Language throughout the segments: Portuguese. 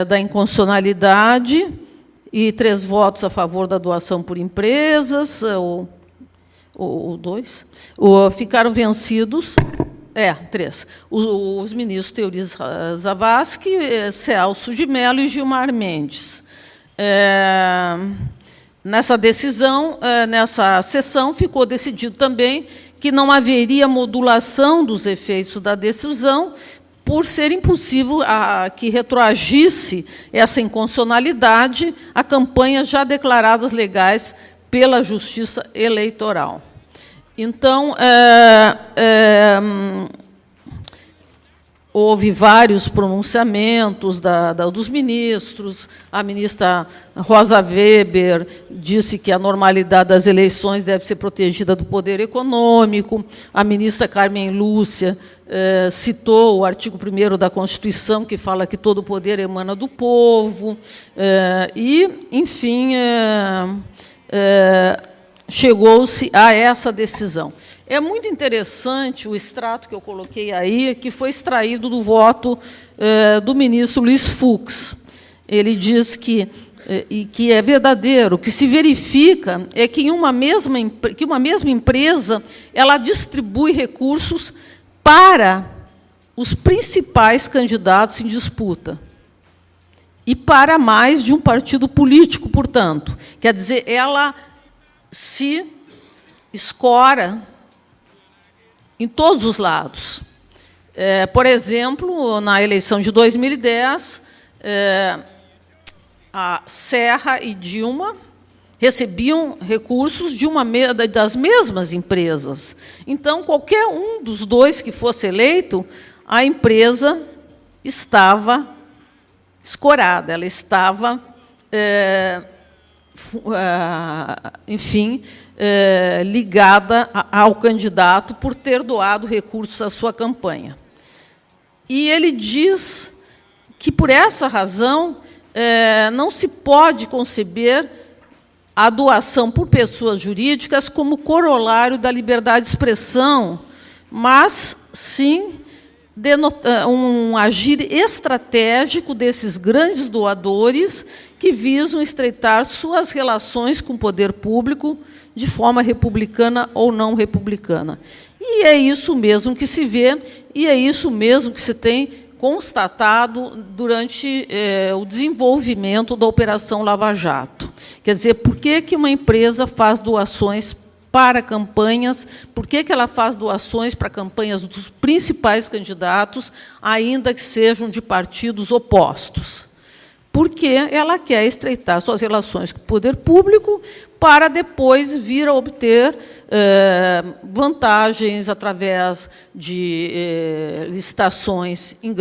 da inconstitucionalidade e 3 votos a favor da doação por empresas, ou 2, ficaram vencidos, 3, os ministros Teori Zavascki, Celso de Mello e Gilmar Mendes. Nessa decisão, nessa sessão, ficou decidido também que não haveria modulação dos efeitos da decisão, por ser impossível que retroagisse essa inconstitucionalidade a campanhas já declaradas legais pela Justiça Eleitoral. Então, houve vários pronunciamentos dos ministros. A ministra Rosa Weber disse que a normalidade das eleições deve ser protegida do poder econômico. A ministra Carmen Lúcia citou o artigo 1º da Constituição, que fala que todo o poder emana do povo. Enfim, chegou-se a essa decisão. É muito interessante o extrato que eu coloquei aí, que foi extraído do voto do ministro Luiz Fux. Ele diz que é verdadeiro, o que se verifica é que uma mesma empresa ela distribui recursos para os principais candidatos em disputa e para mais de um partido político, portanto. Quer dizer, ela se escora em todos os lados. Por exemplo, na eleição de 2010, a Serra e Dilma recebiam recursos das mesmas empresas. Então, qualquer um dos dois que fosse eleito, a empresa estava escorada, ela estava, enfim, ligada ao candidato por ter doado recursos à sua campanha. E ele diz que, por essa razão, não se pode conceber a doação por pessoas jurídicas como corolário da liberdade de expressão, mas, sim, um agir estratégico desses grandes doadores que visam estreitar suas relações com o poder público de forma republicana ou não republicana. E é isso mesmo que se vê, e é isso mesmo que se tem constatado durante o desenvolvimento da Operação Lava Jato. Quer dizer, por que uma empresa faz doações para campanhas, por que ela faz doações para campanhas dos principais candidatos, ainda que sejam de partidos opostos? Porque ela quer estreitar suas relações com o poder público para depois vir a obter vantagens através de licitações em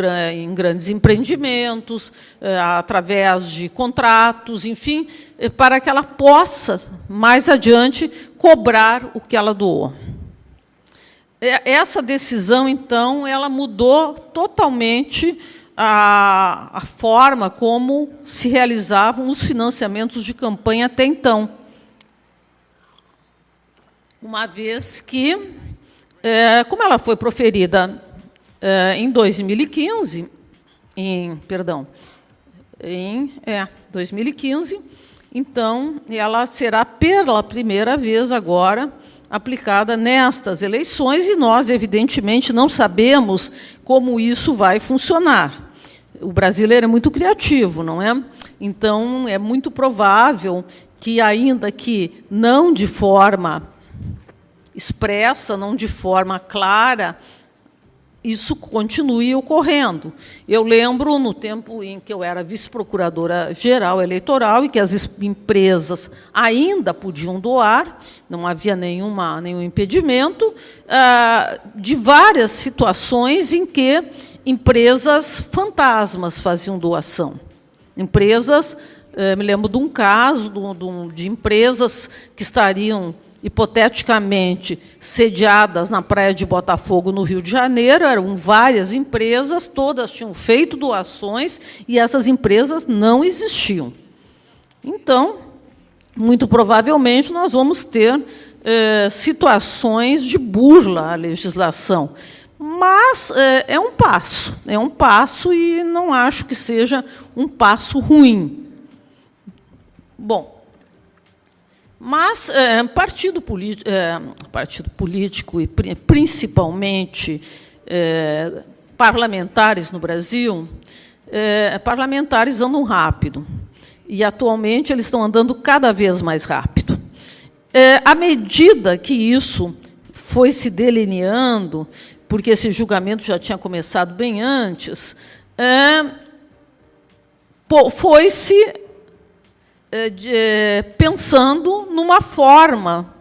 grandes empreendimentos, através de contratos, enfim, para que ela possa, mais adiante, cobrar o que ela doou. Essa decisão, então, ela mudou totalmente a forma como se realizavam os financiamentos de campanha até então. Uma vez que, como ela foi proferida em 2015, 2015, então, ela será pela primeira vez agora aplicada nestas eleições, e nós, evidentemente, não sabemos como isso vai funcionar. O brasileiro é muito criativo, não é? Então, é muito provável que, ainda que não de forma expressa, não de forma clara, isso continue ocorrendo. Eu lembro, no tempo em que eu era vice-procuradora-geral eleitoral e que as empresas ainda podiam doar, não havia nenhum impedimento, de várias situações em que empresas fantasmas faziam doação. Empresas, me lembro de um caso de empresas que estariam hipoteticamente sediadas na praia de Botafogo, no Rio de Janeiro. Eram várias empresas, todas tinham feito doações, e essas empresas não existiam. Então, muito provavelmente, nós vamos ter situações de burla à legislação. Mas é um passo e não acho que seja um passo ruim. Bom, mas partido político e principalmente parlamentares no Brasil, parlamentares andam rápido. E, atualmente, eles estão andando cada vez mais rápido. À medida que isso foi se delineando, porque esse julgamento já tinha começado bem antes, foi-se pensando numa forma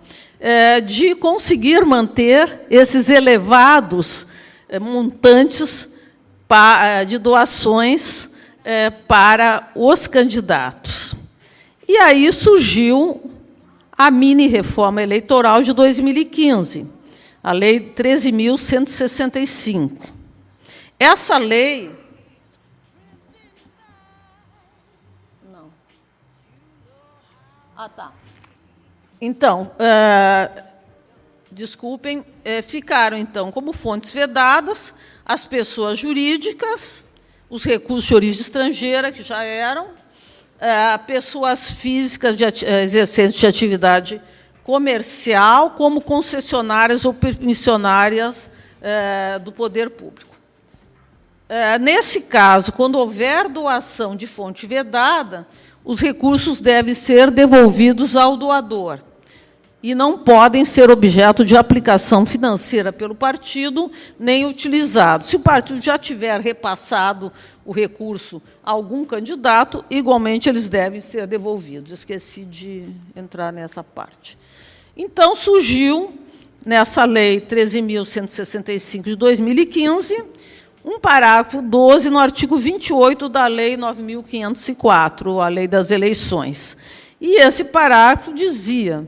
de conseguir manter esses elevados montantes de doações para os candidatos. E aí surgiu a mini-reforma eleitoral de 2015, a Lei 13.165. Essa lei... Não. Ah, tá. Então, desculpem, ficaram, então, como fontes vedadas as pessoas jurídicas, os recursos de origem estrangeira, que já eram, pessoas físicas exercentes de atividade comercial, como concessionárias ou permissionárias do poder público. Nesse caso, quando houver doação de fonte vedada, os recursos devem ser devolvidos ao doador e não podem ser objeto de aplicação financeira pelo partido, nem utilizados. Se o partido já tiver repassado o recurso a algum candidato, igualmente eles devem ser devolvidos. Esqueci de entrar nessa parte. Então, surgiu, nessa Lei 13.165 de 2015, um parágrafo 12 no artigo 28 da Lei 9.504, a Lei das Eleições. E esse parágrafo dizia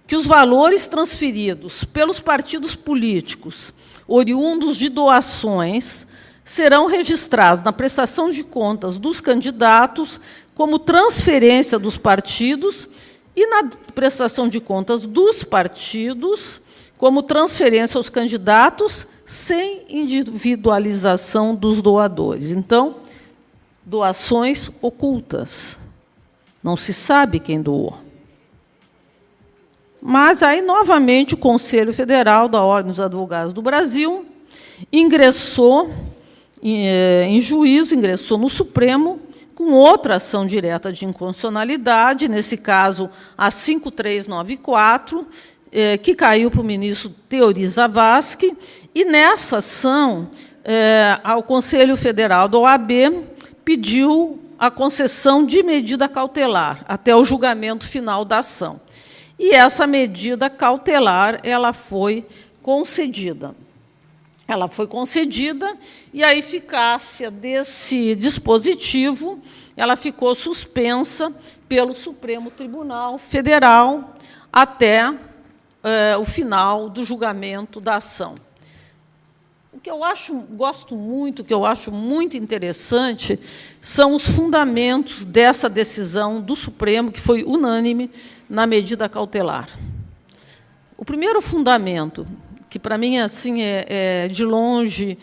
que os valores transferidos pelos partidos políticos, oriundos de doações, serão registrados na prestação de contas dos candidatos como transferência dos partidos e na prestação de contas dos partidos como transferência aos candidatos sem individualização dos doadores. Então, doações ocultas. Não se sabe quem doou. Mas, aí, novamente, o Conselho Federal da Ordem dos Advogados do Brasil ingressou em juízo, ingressou no Supremo, com outra ação direta de inconstitucionalidade, nesse caso, a 5394, que caiu para o ministro Teori Zavascki, e, nessa ação, ao Conselho Federal da OAB pediu a concessão de medida cautelar até o julgamento final da ação. E essa medida cautelar ela foi concedida. Ela foi concedida e a eficácia desse dispositivo ela ficou suspensa pelo Supremo Tribunal Federal até o final do julgamento da ação. O que eu gosto muito, o que eu acho muito interessante, são os fundamentos dessa decisão do Supremo, que foi unânime na medida cautelar. O primeiro fundamento, que para mim assim é de longe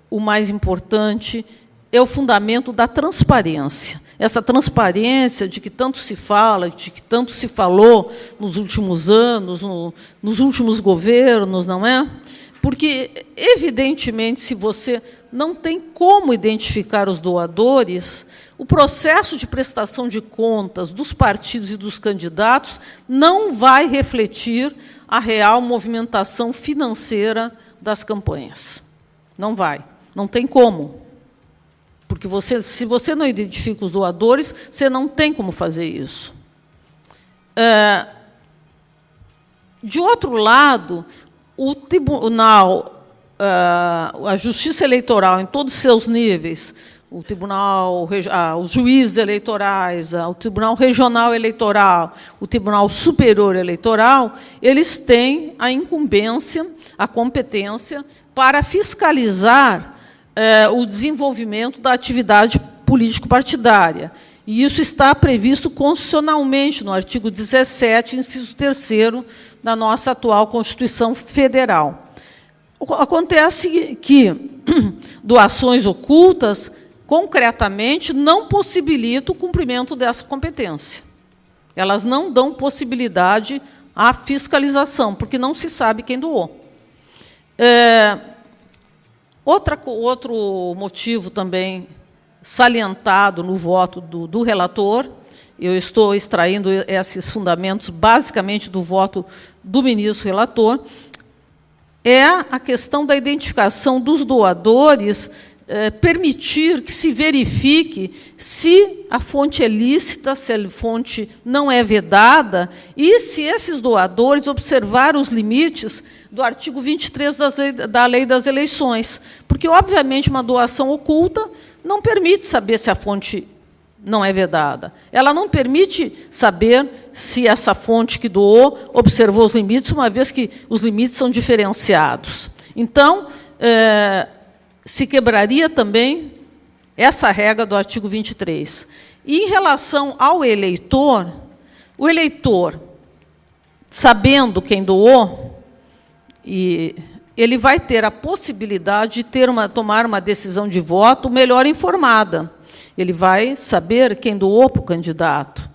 o mais importante, é o fundamento da transparência. Essa transparência de que tanto se fala, de que tanto se falou nos últimos anos, nos últimos governos, não é? Porque, evidentemente, se você não tem como identificar os doadores, o processo de prestação de contas dos partidos e dos candidatos não vai refletir a real movimentação financeira das campanhas. Não vai. Não tem como. Porque se você não identifica os doadores, você não tem como fazer isso. De outro lado, o Tribunal, a Justiça Eleitoral, em todos os seus níveis, o Tribunal, os juízes eleitorais, o Tribunal Regional Eleitoral, o Tribunal Superior Eleitoral, eles têm a incumbência, a competência para fiscalizar o desenvolvimento da atividade político-partidária. E isso está previsto constitucionalmente no artigo 17, inciso 3º, da nossa atual Constituição Federal. Acontece que doações ocultas, concretamente, não possibilitam o cumprimento dessa competência. Elas não dão possibilidade à fiscalização, porque não se sabe quem doou. Outro motivo também salientado no voto do relator, eu estou extraindo esses fundamentos basicamente do voto do ministro relator, é a questão da identificação dos doadores, permitir que se verifique se a fonte é lícita, se a fonte não é vedada, e se esses doadores observaram os limites do artigo 23 da Lei das Eleições. Porque, obviamente, uma doação oculta não permite saber se a fonte não é vedada. Ela não permite saber se essa fonte que doou observou os limites, uma vez que os limites são diferenciados. Então, se quebraria também essa regra do artigo 23. E, em relação ao eleitor, o eleitor, sabendo quem doou, ele vai ter a possibilidade de tomar uma decisão de voto melhor informada. Ele vai saber quem doou para o candidato.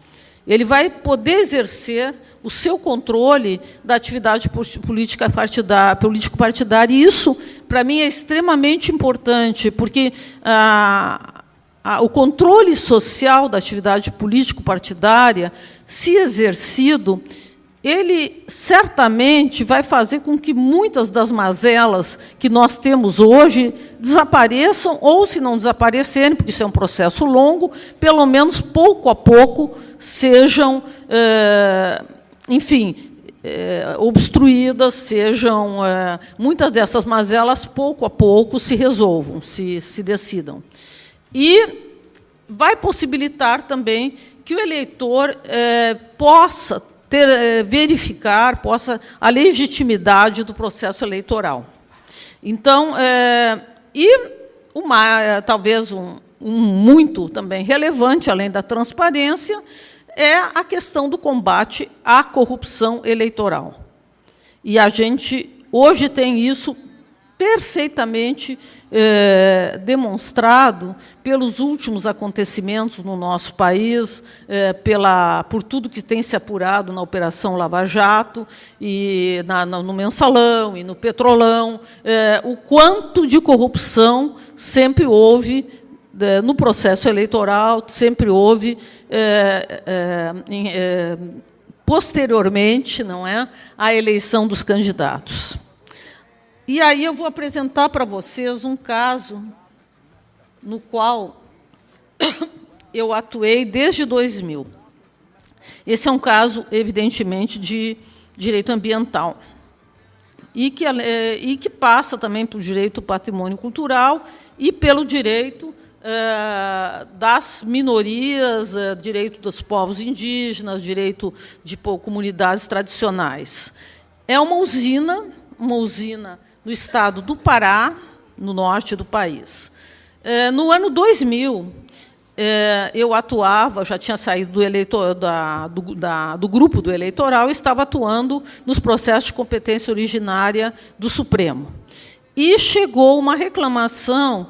Ele vai poder exercer o seu controle da atividade político-partidária. E isso, para mim, é extremamente importante, porque o controle social da atividade político-partidária, se exercido, ele certamente vai fazer com que muitas das mazelas que nós temos hoje desapareçam, ou, se não desaparecerem, porque isso é um processo longo, pelo menos pouco a pouco sejam, obstruídas, sejam, muitas dessas mazelas, pouco a pouco, se resolvam, se decidam. E vai possibilitar também que o eleitor possa verificar a legitimidade do processo eleitoral. Então, talvez muito também relevante, além da transparência, é a questão do combate à corrupção eleitoral. E a gente hoje tem isso perfeitamente demonstrado pelos últimos acontecimentos no nosso país, por tudo que tem se apurado na Operação Lava Jato, e no Mensalão, e no Petrolão, o quanto de corrupção sempre houve no processo eleitoral, sempre houve, posteriormente, não é, à eleição dos candidatos. E aí eu vou apresentar para vocês um caso no qual eu atuei desde 2000. Esse é um caso, evidentemente, de direito ambiental, e que passa também pelo direito do patrimônio cultural e pelo direito das minorias, direito dos povos indígenas, direito de comunidades tradicionais. É uma usina no estado do Pará, no norte do país. No ano 2000, eu atuava, já tinha saído do grupo do eleitoral, e estava atuando nos processos de competência originária do Supremo. E chegou uma reclamação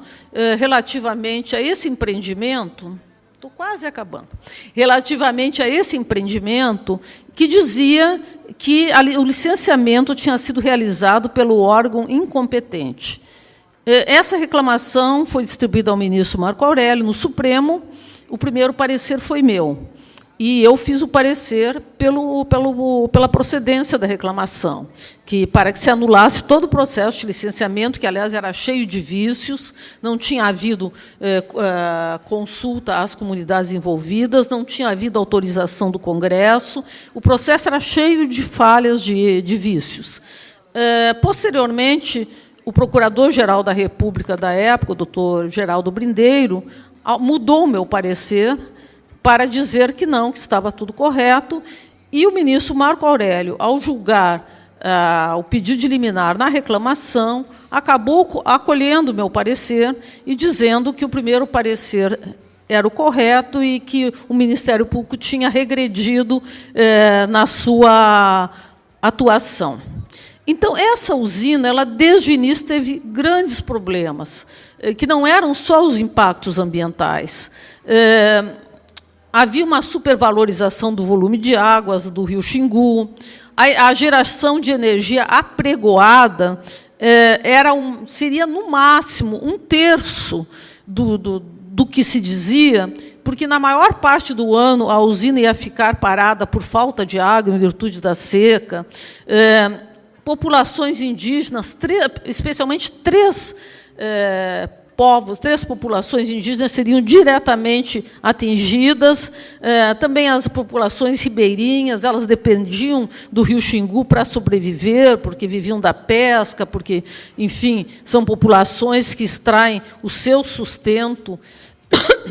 relativamente a esse empreendimento, estou quase acabando, relativamente a esse empreendimento, que dizia que o licenciamento tinha sido realizado pelo órgão incompetente. Essa reclamação foi distribuída ao ministro Marco Aurélio, no Supremo. O primeiro parecer foi meu, e eu fiz o parecer pela procedência da reclamação, para que se anulasse todo o processo de licenciamento, que, aliás, era cheio de vícios, não tinha havido consulta às comunidades envolvidas, não tinha havido autorização do Congresso, o processo era cheio de falhas, de vícios. Posteriormente, o Procurador-Geral da República da época, o doutor Geraldo Brindeiro, mudou o meu parecer para dizer que não, que estava tudo correto, e o ministro Marco Aurélio, ao julgar o pedido de liminar na reclamação, acabou acolhendo o meu parecer e dizendo que o primeiro parecer era o correto e que o Ministério Público tinha regredido na sua atuação. Então, essa usina, ela, desde o início, teve grandes problemas, que não eram só os impactos ambientais. Havia uma supervalorização do volume de águas do rio Xingu, a geração de energia apregoada seria, no máximo, 1/3 do que se dizia, porque, na maior parte do ano, a usina ia ficar parada por falta de água, em virtude da seca. Populações indígenas, especialmente três populações indígenas seriam diretamente atingidas. Também as populações ribeirinhas, elas dependiam do rio Xingu para sobreviver, porque viviam da pesca, porque, enfim, são populações que extraem o seu sustento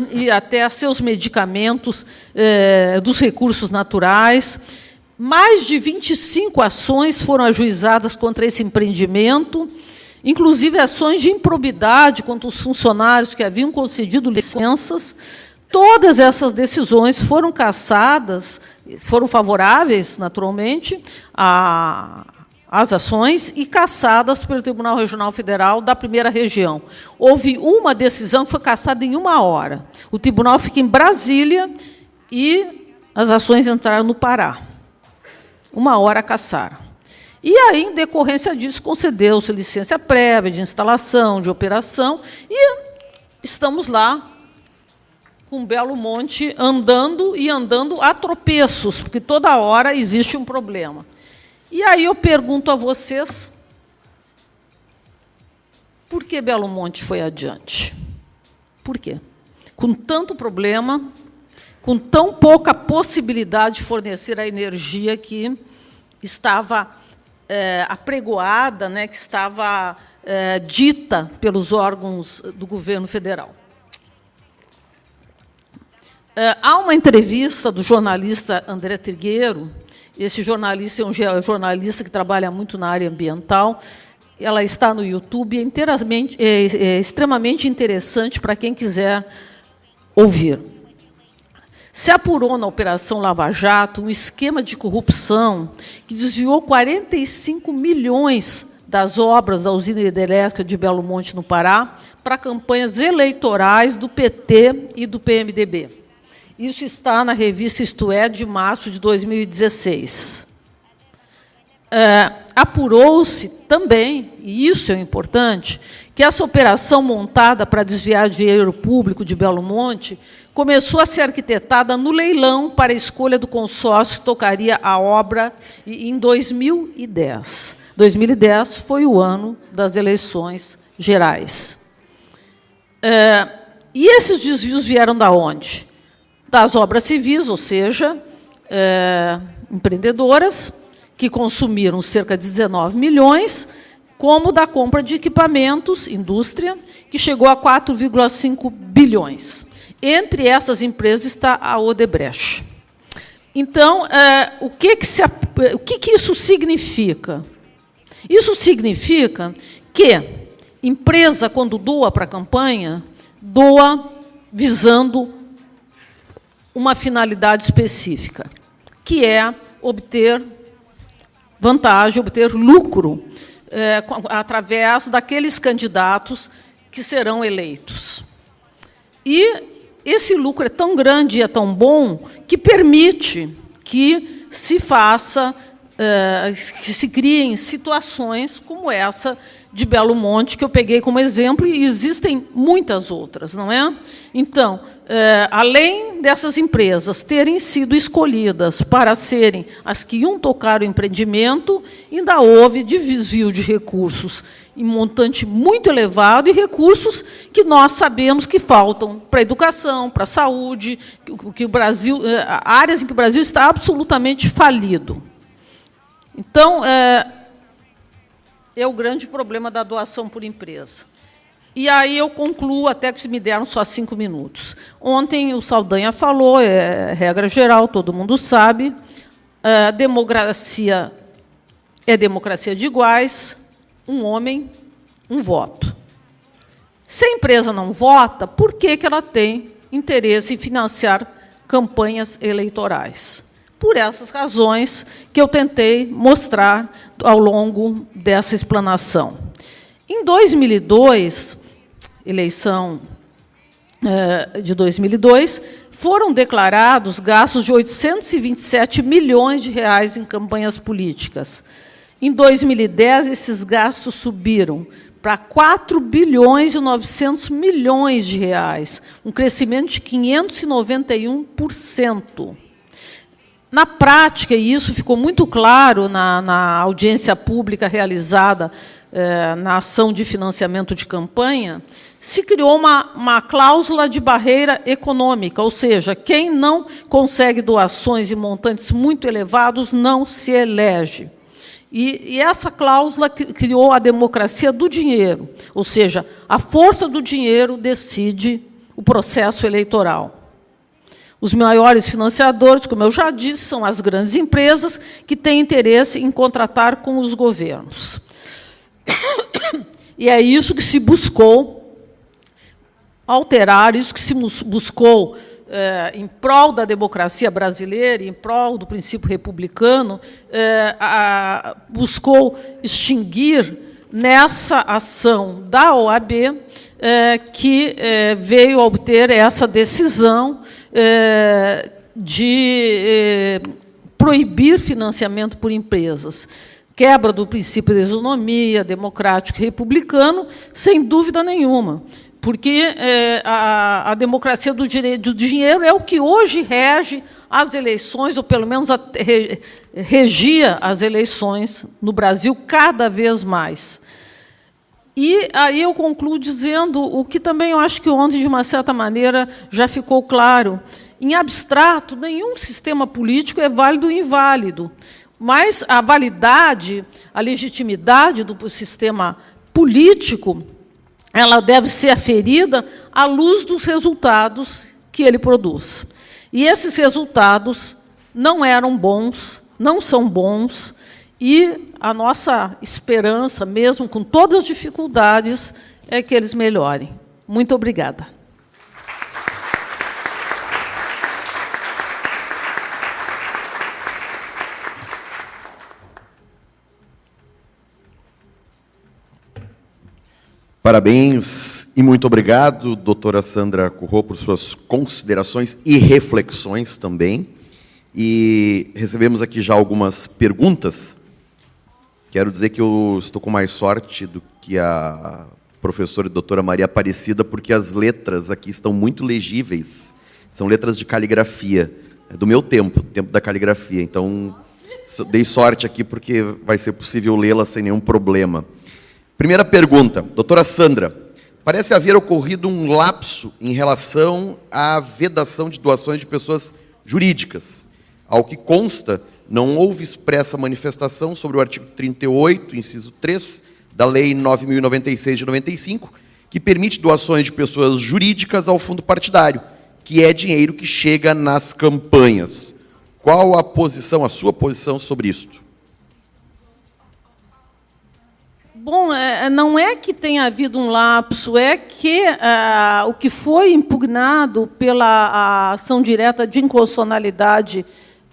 e até seus medicamentos dos recursos naturais. Mais de 25 ações foram ajuizadas contra esse empreendimento, inclusive ações de improbidade contra os funcionários que haviam concedido licenças. Todas essas decisões foram cassadas, foram favoráveis, naturalmente, às ações e cassadas pelo Tribunal Regional Federal da Primeira Região. Houve uma decisão que foi cassada em 1 hora. O tribunal fica em Brasília e as ações entraram no Pará. 1 hora cassaram. E aí, em decorrência disso, concedeu-se licença prévia de instalação, de operação, e estamos lá com Belo Monte andando a tropeços, porque toda hora existe um problema. E aí eu pergunto a vocês, por que Belo Monte foi adiante? Por quê? Com tanto problema, com tão pouca possibilidade de fornecer a energia que estava apregoada, né, que estava dita pelos órgãos do governo federal. Há uma entrevista do jornalista André Trigueiro. Esse jornalista é um jornalista que trabalha muito na área ambiental. Ela está no YouTube, é extremamente interessante para quem quiser ouvir. Se apurou na Operação Lava Jato um esquema de corrupção que desviou 45 milhões das obras da usina hidrelétrica de Belo Monte, no Pará, para campanhas eleitorais do PT e do PMDB. Isso está na revista Isto É, de março de 2016. Apurou-se também, e isso é importante, que essa operação montada para desviar dinheiro público de Belo Monte começou a ser arquitetada no leilão para a escolha do consórcio que tocaria a obra em 2010. 2010 foi o ano das eleições gerais. E esses desvios vieram de onde? Das obras civis, ou seja, empreendedoras, que consumiram cerca de 19 milhões, como da compra de equipamentos, indústria, que chegou a 4,5 bilhões. Entre essas empresas está a Odebrecht. Então, o que isso significa? Isso significa que empresa, quando doa para a campanha, doa visando uma finalidade específica, que é obter vantagem, obter lucro, através daqueles candidatos que serão eleitos. E esse lucro é tão grande e é tão bom que permite que se faça, que se criem situações como essa de Belo Monte, que eu peguei como exemplo, e existem muitas outras, não é? Então, além dessas empresas terem sido escolhidas para serem as que iam tocar o empreendimento, ainda houve desvio de recursos em montante muito elevado e recursos que nós sabemos que faltam para a educação, para a saúde, que o Brasil, áreas em que o Brasil está absolutamente falido. Então, é o grande problema da doação por empresa. E aí eu concluo, até que se me deram só 5 minutos. Ontem o Saldanha falou, é regra geral, todo mundo sabe, democracia é democracia de iguais, um homem, um voto. Se a empresa não vota, por que ela tem interesse em financiar campanhas eleitorais? por essas razões que eu tentei mostrar ao longo dessa explanação. Em 2002, eleição de 2002, foram declarados gastos de 827 milhões de reais em campanhas políticas. Em 2010, esses gastos subiram para 4 bilhões e 900 milhões de reais, um crescimento de 591%. Na prática, e isso ficou muito claro na audiência pública realizada na ação de financiamento de campanha, se criou uma cláusula de barreira econômica, ou seja, quem não consegue doações em montantes muito elevados não se elege. E essa cláusula criou a democracia do dinheiro, ou seja, a força do dinheiro decide o processo eleitoral. Os maiores financiadores, como eu já disse, são as grandes empresas que têm interesse em contratar com os governos. E é isso que se buscou alterar, isso que se buscou em prol da democracia brasileira, em prol do princípio republicano, buscou extinguir nessa ação da OAB, que veio a obter essa decisão de proibir financiamento por empresas. Quebra do princípio da isonomia, democrático e republicano, sem dúvida nenhuma, porque a democracia do dinheiro é o que hoje rege as eleições, ou pelo menos regia as eleições no Brasil cada vez mais. E aí eu concluo dizendo o que também eu acho que ontem, de uma certa maneira, já ficou claro. Em abstrato, nenhum sistema político é válido ou inválido, mas a validade, a legitimidade do sistema político, ela deve ser aferida à luz dos resultados que ele produz. E esses resultados não eram bons, não são bons, e a nossa esperança, mesmo com todas as dificuldades, é que eles melhorem. Muito obrigada. Parabéns e muito obrigado, doutora Sandra Curro, por suas considerações e reflexões também. E recebemos aqui já algumas perguntas. Quero dizer que eu estou com mais sorte do que a professora e doutora Maria Aparecida, porque as letras aqui estão muito legíveis. São letras de caligrafia, do meu tempo da caligrafia. Então, dei sorte aqui porque vai ser possível lê-las sem nenhum problema. Primeira pergunta, doutora Sandra, parece haver ocorrido um lapso em relação à vedação de doações de pessoas jurídicas. Ao que consta, não houve expressa manifestação sobre o artigo 38, inciso 3, da Lei 9.096 de 95, que permite doações de pessoas jurídicas ao fundo partidário, que é dinheiro que chega nas campanhas. Qual a sua posição sobre isto? Bom, não é que tenha havido um lapso, é que o que foi impugnado pela ação direta de inconstitucionalidade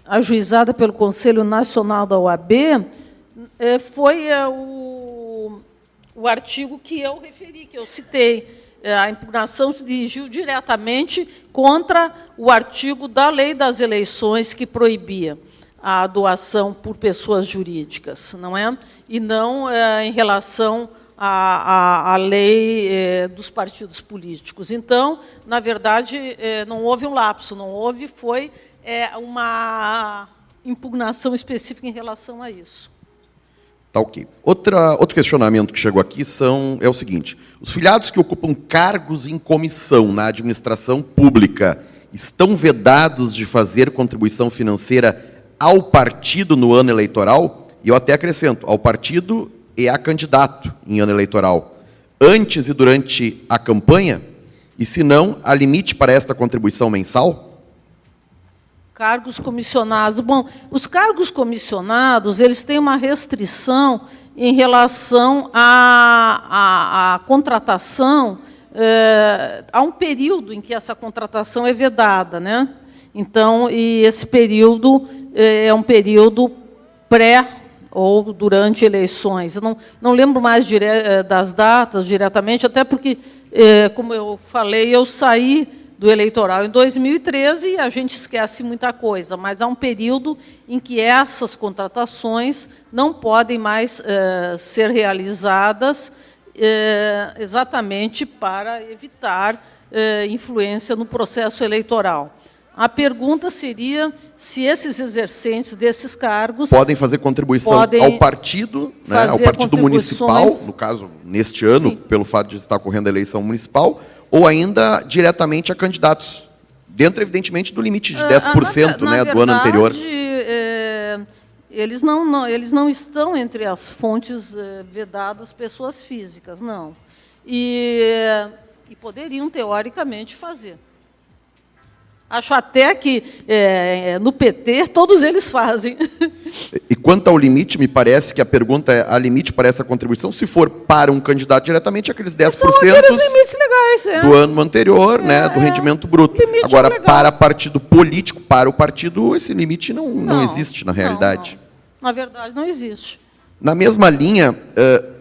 ajuizada pelo Conselho Nacional da OAB foi o artigo que eu referi, que eu citei. A impugnação se dirigiu diretamente contra o artigo da Lei das Eleições que proibia a doação por pessoas jurídicas, não é? E não em relação à lei dos partidos políticos. Então, na verdade, não houve um lapso, não houve, foi uma impugnação específica em relação a isso. Tá ok. Outro questionamento que chegou aqui é o seguinte: os filiados que ocupam cargos em comissão na administração pública estão vedados de fazer contribuição financeira ao partido no ano eleitoral? E eu até acrescento, ao partido e a candidato em ano eleitoral, antes e durante a campanha? E, se não, há limite para esta contribuição mensal? Cargos comissionados. Bom, os cargos comissionados, eles têm uma restrição em relação à contratação. Há um período em que essa contratação é vedada, né? Então, e esse período é um período pré ou durante eleições. Eu não lembro mais das datas diretamente, até porque, como eu falei, eu saí do eleitoral em 2013 e a gente esquece muita coisa, mas há um período em que essas contratações não podem mais ser realizadas exatamente para evitar influência no processo eleitoral. A pergunta seria se esses exercentes desses cargos podem fazer contribuição ao partido, né, ao partido municipal, no caso, neste ano, sim, pelo fato de estar ocorrendo a eleição municipal, ou ainda diretamente a candidatos, dentro, evidentemente, do limite de 10%, do ano anterior. Eles não estão entre as fontes vedadas pessoas físicas, não. E poderiam, teoricamente, fazer. Acho até que, no PT, todos eles fazem. E quanto ao limite, me parece que a pergunta é, há limite para essa contribuição? Se for para um candidato diretamente, aqueles 10% são aqueles limites legais, do ano anterior, do rendimento bruto. Agora, para partido político, para o partido, esse limite não existe, na realidade. Não. Na verdade, não existe. Na mesma linha,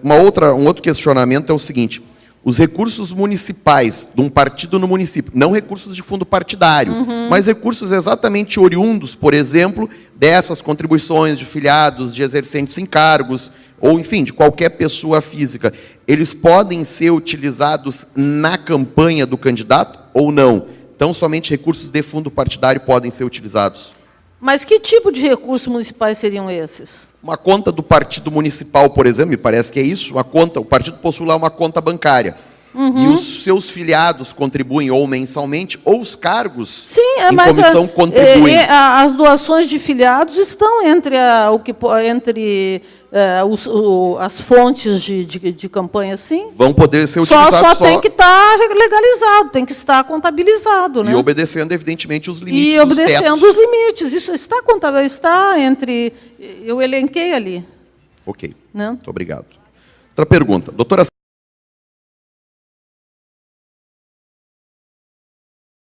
um outro questionamento é o seguinte: os recursos municipais de um partido no município, não recursos de fundo partidário, mas recursos exatamente oriundos, por exemplo, dessas contribuições de filiados, de exercentes em cargos, ou, enfim, de qualquer pessoa física, eles podem ser utilizados na campanha do candidato ou não? Então, somente recursos de fundo partidário podem ser utilizados. Mas que tipo de recursos municipais seriam esses? Uma conta do partido municipal, por exemplo, me parece que é isso, o partido possui lá uma conta bancária. E os seus filiados contribuem ou mensalmente, ou os cargos em comissão contribuem. As doações de filiados estão entre as fontes de campanha, sim. Vão poder ser utilizados só tem que estar legalizado, tem que estar contabilizado. E obedecendo, evidentemente, os limites E obedecendo os limites. Isso está contabilizado, está entre... Eu elenquei ali. Ok, né? Muito obrigado. Outra pergunta. Doutora